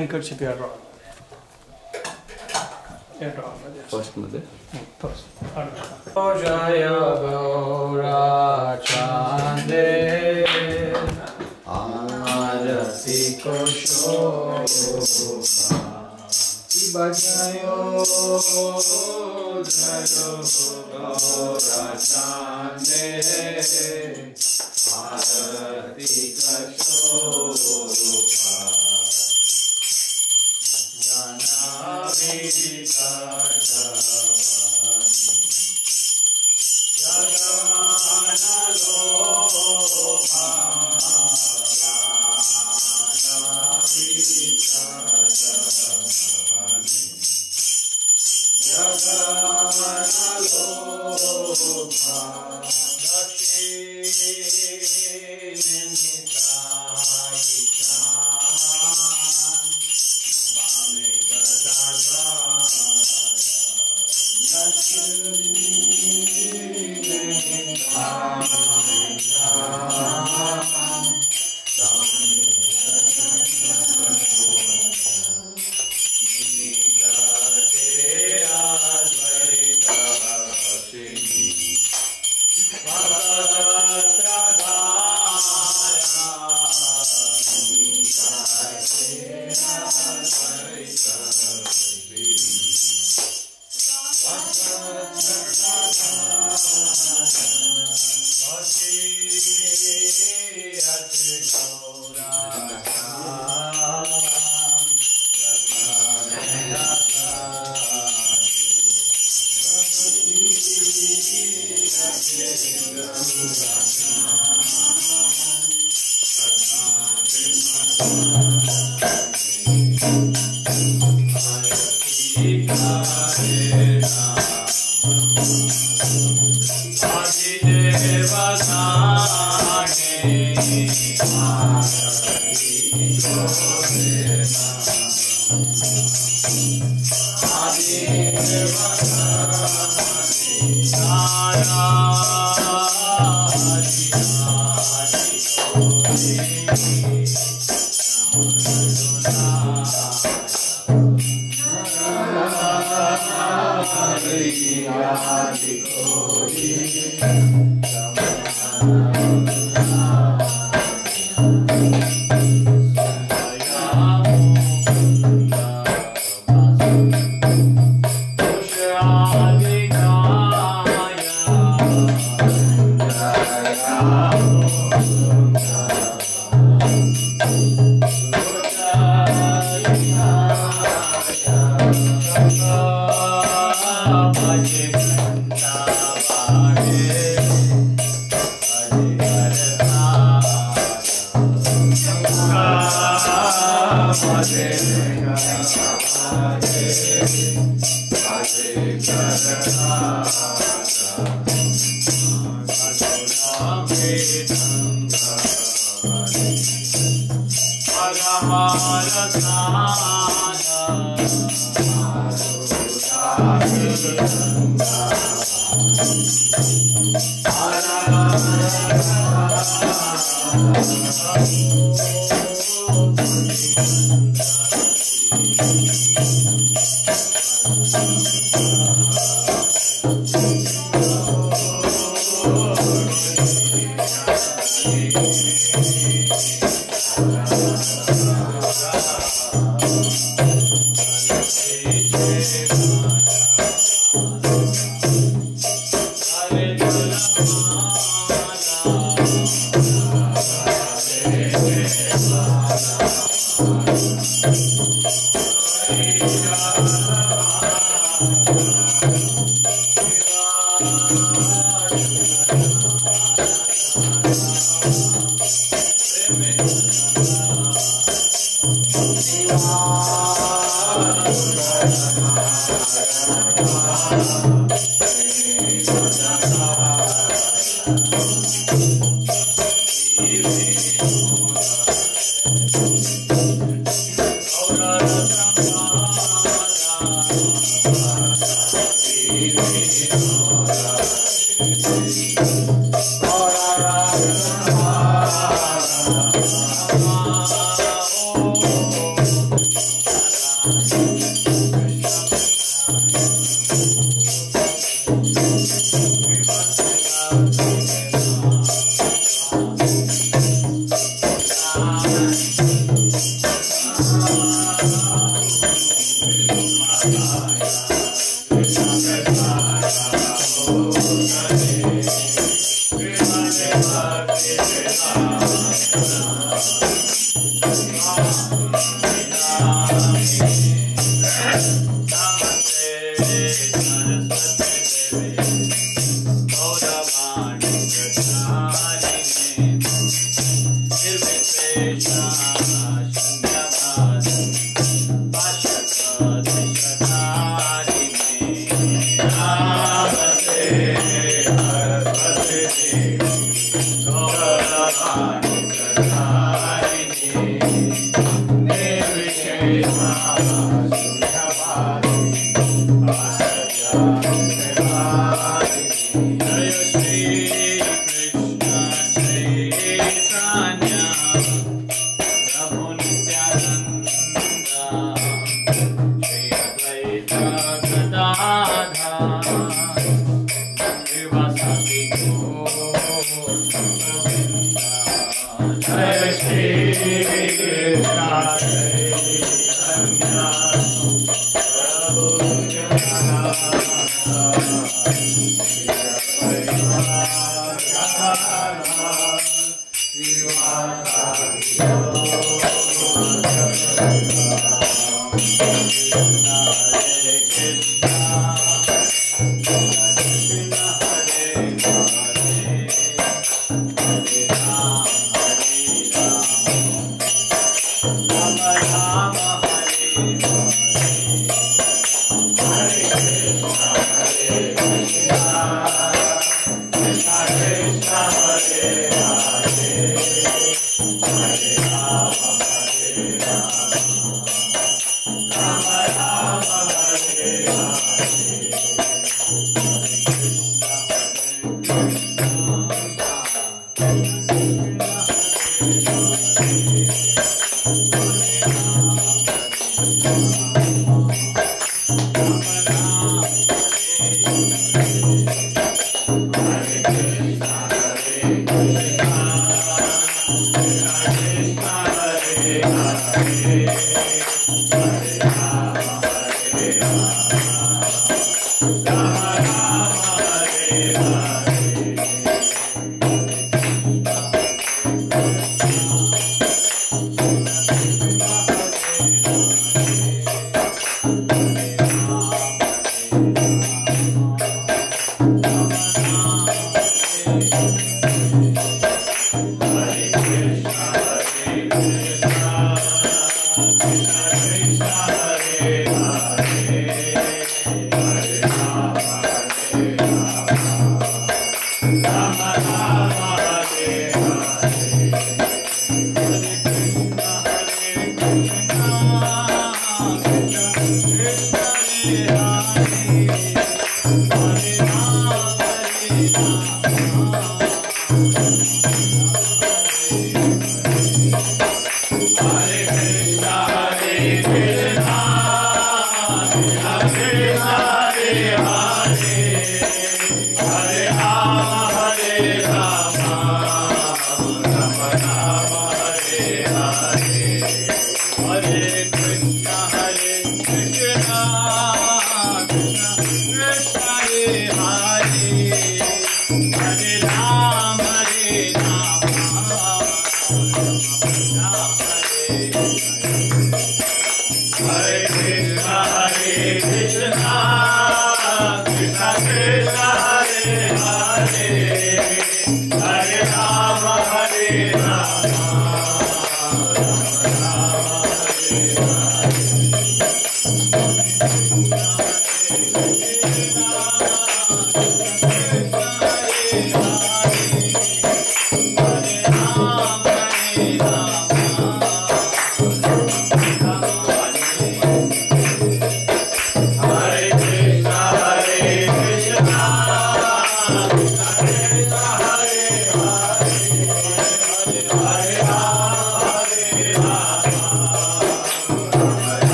handkerchief या draw. First मध्ये. First. Jaya Gaura Chande Arati Koshoba Bajayo Jayo Gaura Chande Arati Koshoba Jana Vidita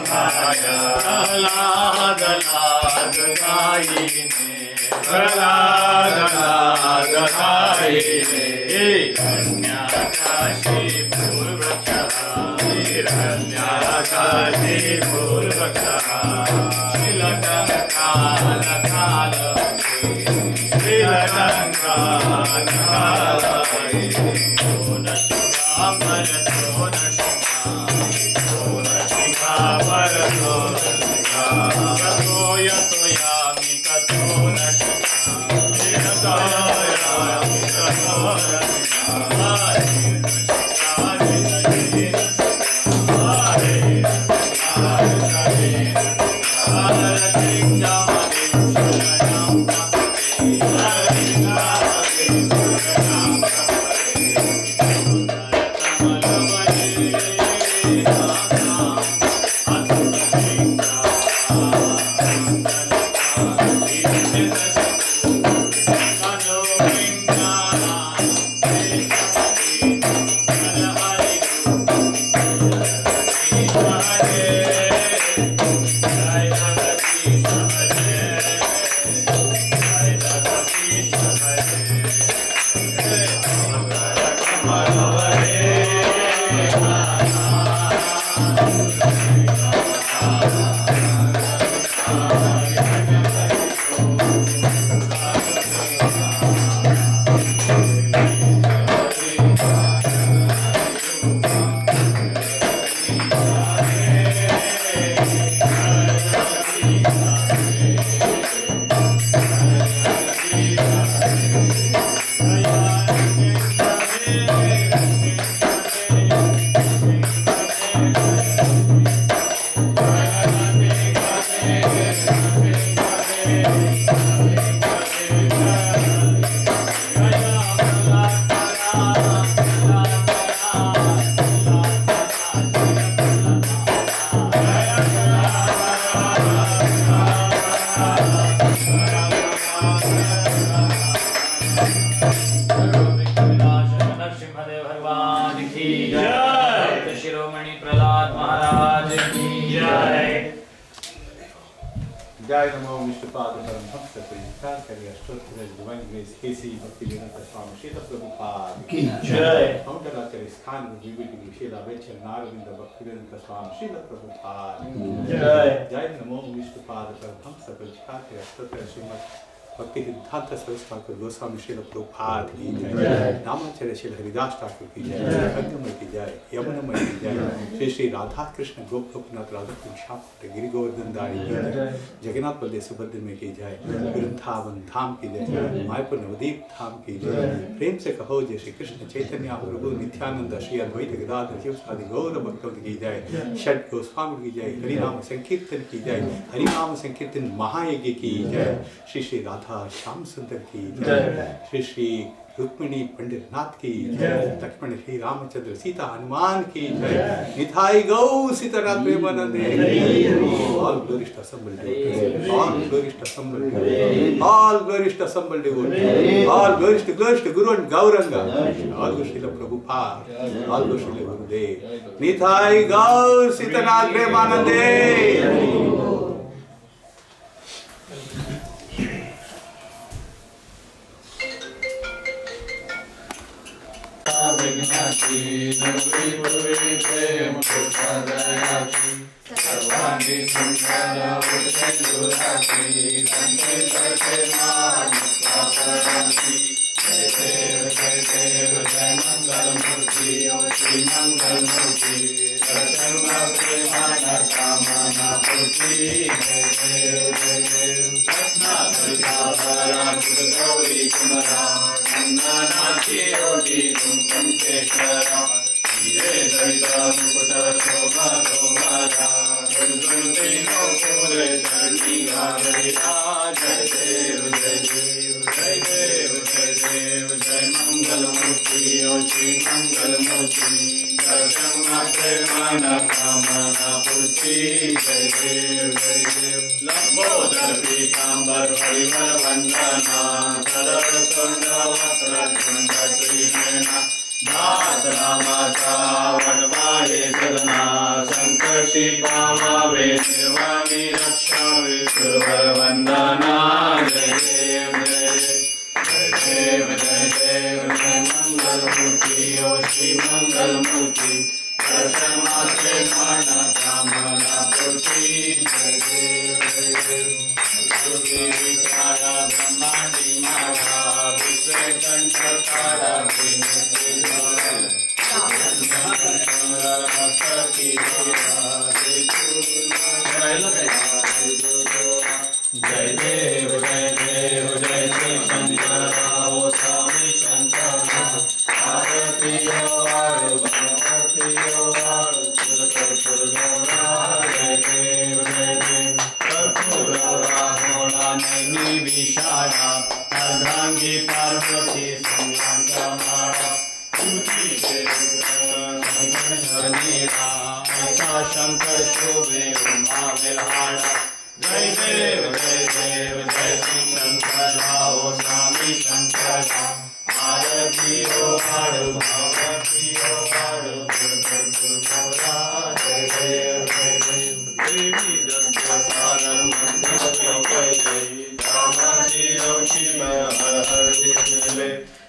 सिंहाय Prahlad लाद गायिने प्रहलाद लाद गायिने हिरण्याकाशी पूर्वक्षः हिरण्याकाशी पूर्वक्षः श्रीलङ्कालकालये श्रीलङ्कालकालये Jai Namo Vishnupada Paramhamsa Purishkar Kariya Shtotra Divine Grace K.C. Bhaktivedanta Swami Srila Prabhupada Ki Jai. हम चलाते स्थान में जीवित विशेला वेचन नारविंद भक्तिवेदांत स्वामी श्रील प्रभुपाद जय. जय नमो विष्णुपाद परमहंस परिष्कार करिया स्तोत्र श्रीमद् भक्तिवेदांत सरस्वती गोस्वामी श्रील प्रभुपाद की जय. नामाचार्य श्री हरिदास ठाकुर की जय. भक्तमय की जय. यमुनामय की जय. श्री श्री राधा कृष्ण गोपनाथ राधा श्याम गिरि गोवर्धन दारी की जय. जगन्नाथ बलदेव सुभद्र में की जय. वृंदावन धाम की जय. मायापुर नवदीप धाम की जय. प्रेम से कहो जय श्री कृष्ण चैतन्य प्रभु नित्यानंद श्री अद्वैत गदाधर शिवसादि गौर भक्तों की जय. षड गोस्वामी की जय. हरिनाम संकीर्तन की जय. हरिनाम संकीर्तन महायज्ञ की जय. श्री श्री राधा श्याम सुंदर की जय. श्री श्री रुक्मिणी पंडितनाथ की जय. लक्ष्मण श्री रामचंद्र सीता हनुमान की जय. निताई गौ सीतानाथ प्रेमानंदे. All glorious to assembled devotees. All glorious to assembled devotees. All glorious to assembled devotees. All glorious to Guru and Gauranga. All glorious to Prabhupada. All glorious to Gurudev. Nitai Gaur Sitanath Premanande. सर्वांगी सुंदर उदयंदुरासी संकेतनामि जय देव जय मंगल मूर्ति श्री मंगल मूर्ति दर्शन प्रेमान कामना पूर्ति जय देव गौरी कुमरा गंगानाथी योगी कुंकेश्वरा धीरे दरिता मुकुट शोभा शोभारा गुरुतीनो पूरे चरणी गारिया जय देव जय देव जय देव जय देव जय मंगल मूर्ति श्री मंगल मूर्ति दर्शन प्रेमान कामना पूर्ति जय देव लंबोदर पीतांबर परिवर वंदना सरल तुंड वक्र तुंड त्रिनयना दासरा माता वनवाहे सदना संकर्षि कामावे निर्वाणी रक्षावे सुरवर वंदना जय देव जय देव जय देव जय मंगल मूर्ति ओ श्री मंगल मूर्ति दर्शन मात्रे माना कामना पूर्ति जय देव जय देव विकारा ब्रह्मांडी माता विश्व कंठकारा जय देव जय देव जय श्री शंकर ओ स्वामी शंकर आरती ओ आरु भगवती ओ आरु सुर जय देव जय देव कर्पूर राहोला नैनी विशाला अर्धांगी पार्वती संगमाड़ा ऐसा शंकर शोभे उमा विलाड़ा जय देव जय देव जय श्री शंकर ओ स्वामी शंकर आरती ओ आरु भगवती ओ आरु जय देव जय देव देवी दत्त सारम जय जय रामाजी ओ शिव हर हर देव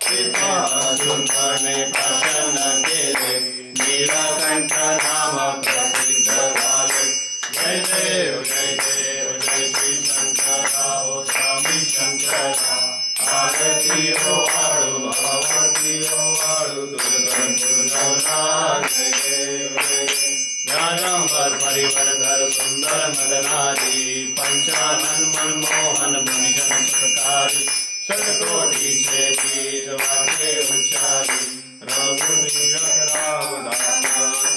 कृपा सुंदरने प्रसन्न केले नीलकंठ नाम प्रसिद्ध झाले जय देव जय श्री शंकर ओ स्वामी शंकर आरती ओ आरु भगवती ओ आरु दुर्गा जय देव राजंबर परिवर घर सुंदर मदनारी पंचानन मनमोहन मुनिजन सुखकारी षडकोटि छे बीज वाक्य उच्चारी रघुवीर रावदासंतरी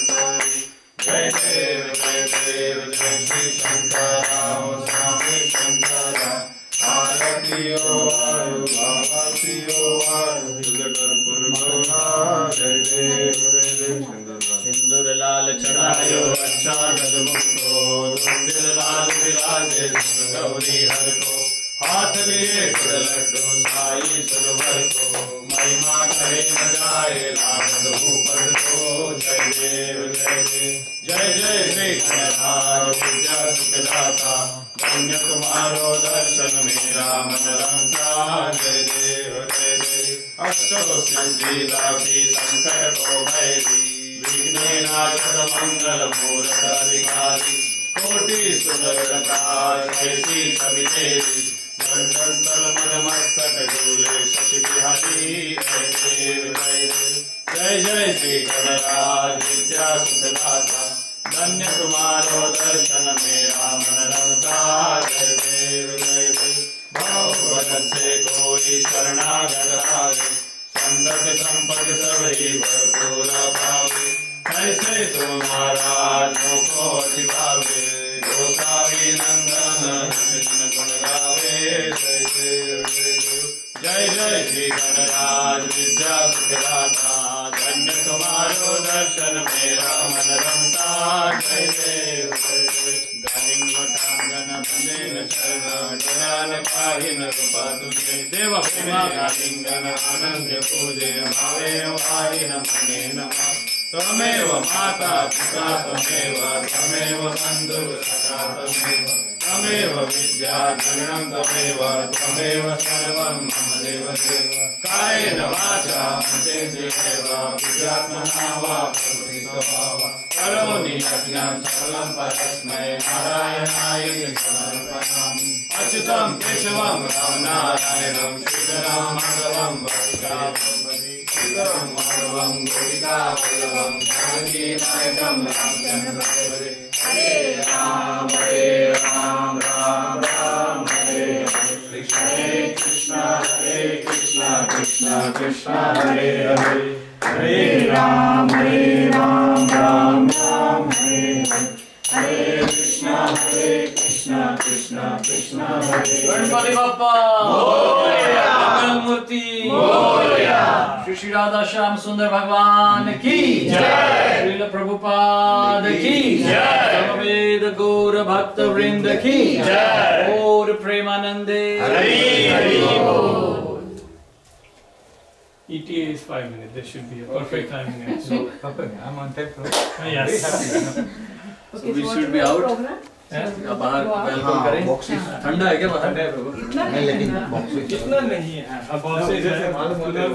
जय देव जय श्री शंकर ओ स्वामी शंकर आरती ओ आरु भगवती ओ आरु कर्पूर जय देव सिंदूर लाल चढ़ायो अच्छा गजमुखो सुंदर लाल विराजे गौरी हर को हाथ लिए लड्डू साई सुरवर को महिमा करे न जाए लागत ऊपर को जय देव जय जय श्री गणराज विद्या सुखदाता धन्य तुम्हारो दर्शन मेरा मन रंगा जय देव अष्टो सिद्धि दासी संकट को भैरी विघ्नेनाशक मंगल मूरत अधिकारी कोटि सुंदर प्रकाश ऐसी छवि तेरी स्थल मदमस्तक झूले शशि बिहारी जय जय श्री गणराज विद्या सुखदाता धन्य तुम्हारो दर्शन मेरा मन रमता जय देव भगवत से कोई शरणागत आगे संदत संपत्ति सभी भरपूर पावे ऐसे तुम्हारा को अधिभावे गोसावी नंदन कृष्ण गुण गावे जय जय श्री गणराज विद्या सुखदाता धन्य तुम्हारो दर्शन मेरा मन रमता जय देव गालिंगटांगन बंदेन शरण पाहिन रूपा तुझे देव प्रेमा गालिंगन आनंद पूजे भावे वाहिन मने नमः त्वमेव माता पिता त्वमेव बंधु सखा त्वमेव विद्या धनं त्वमेव सर्वं मम देव कायेन वाचा मनसेन्द्रियैर्वा बुद्ध्यात्मना वा प्रकृतिस्वभावा करोमि यज्ञं सकलं परस्मै नारायणाय समर्पयामि अच्युतं केशवं रामनारायणं श्रीधरं माधवं श्रीधरं माधवं गोपिकावल्लभं जानकीनायकं रामचन्द्रं हरे राम राम राम हरे हरे कृष्ण कृष्ण कृष्ण हरे हरे हरे राम राम राम हरे हरे कृष्ण कृष्ण कृष्ण हरे गणपति बप्पा मोरया मंगल मूर्ति मोरया श्री श्री राधा श्याम सुंदर भगवान की जय श्रील प्रभुपाद की जय समवेद गौर भक्त वृंद की जय और प्रेमानंदे हरि हरि बोल। ETA is 5 minutes. There should be a perfect timing. So, I'm on time. Yes. So we should be out. अब बाहर वेलकम करें। ठंडा है क्या बाहर? कितना नहीं है, अब बॉक्सेस जैसे मालूम होता है।